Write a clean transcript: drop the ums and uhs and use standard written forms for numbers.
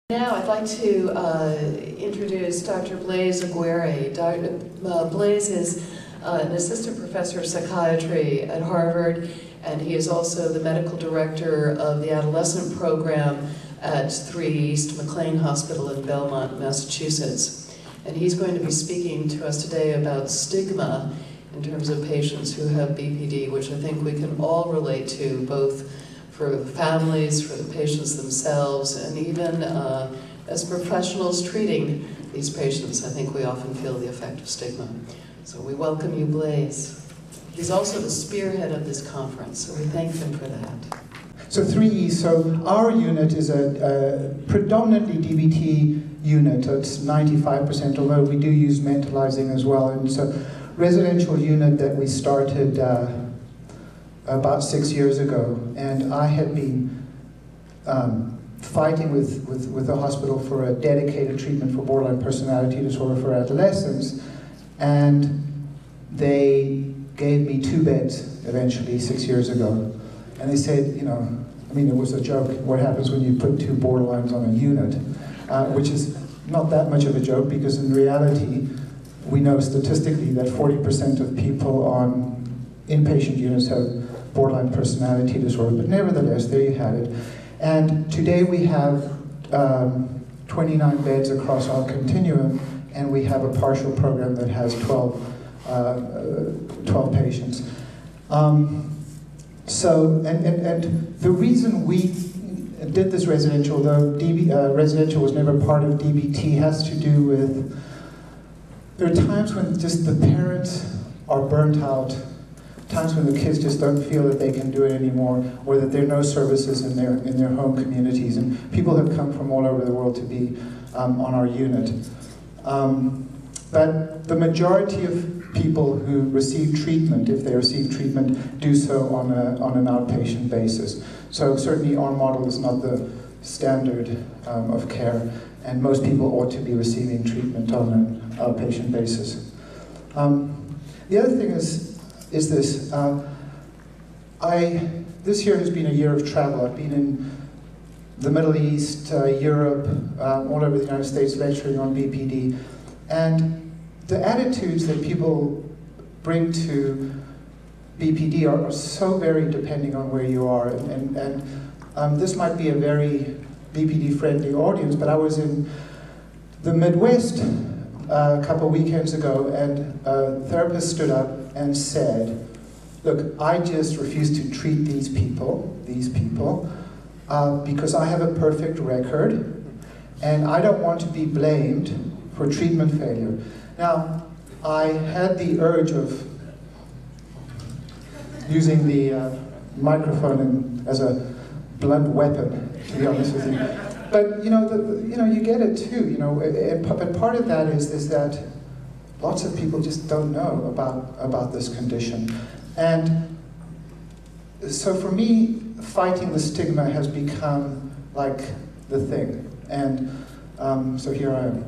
Now I'd like to introduce Dr. Blaise Aguirre. Blaise is an assistant professor of psychiatry at Harvard, and he is also the medical director of the adolescent program at 3 East McLean Hospital in Belmont, Massachusetts. And he's going to be speaking to us today about stigma in terms of patients who have BPD, which I think we can all relate to, both for the families, for the patients themselves, and even as professionals treating these patients, I think we often feel the effect of stigma. So we welcome you, Blaise. He's also the spearhead of this conference, so we thank him for that. So 3E, so our unit is a predominantly DBT unit. It's 95%, although we do use mentalizing as well. And it's a residential unit that we started about 6 years ago, and I had been fighting with the hospital for a dedicated treatment for borderline personality disorder for adolescents, and they gave me 2 beds eventually 6 years ago, and they said, you know, I mean, it was a joke, what happens when you put 2 borderlines on a unit, which is not that much of a joke, because in reality, we know statistically that 40% of people on inpatient units have borderline personality disorder, but nevertheless, there you had it. And today we have 29 beds across our continuum, and we have a partial program that has 12 patients. So the reason we did this residential, though residential was never part of DBT, has to do with, there are times when just the parents are burnt out, times when the kids just don't feel that they can do it anymore, or that there are no services in their home communities. And people have come from all over the world to be on our unit. But the majority of people who receive treatment, if they receive treatment, do so on an outpatient basis. So certainly our model is not the standard of care, and most people ought to be receiving treatment on an outpatient basis. The other thing is this. This year has been a year of travel. I've been in the Middle East, Europe, all over the United States lecturing on BPD. And the attitudes that people bring to BPD are so varied depending on where you are. And this might be a very BPD-friendly audience, but I was in the Midwest a couple of weekends ago, and a therapist stood up and said, look, I just refuse to treat these people, because I have a perfect record, and I don't want to be blamed for treatment failure. Now, I had the urge of using the microphone as a blunt weapon, to be honest with you. But you get it too. But part of that is that lots of people just don't know about this condition, and so for me, fighting the stigma has become like the thing. And so here I am.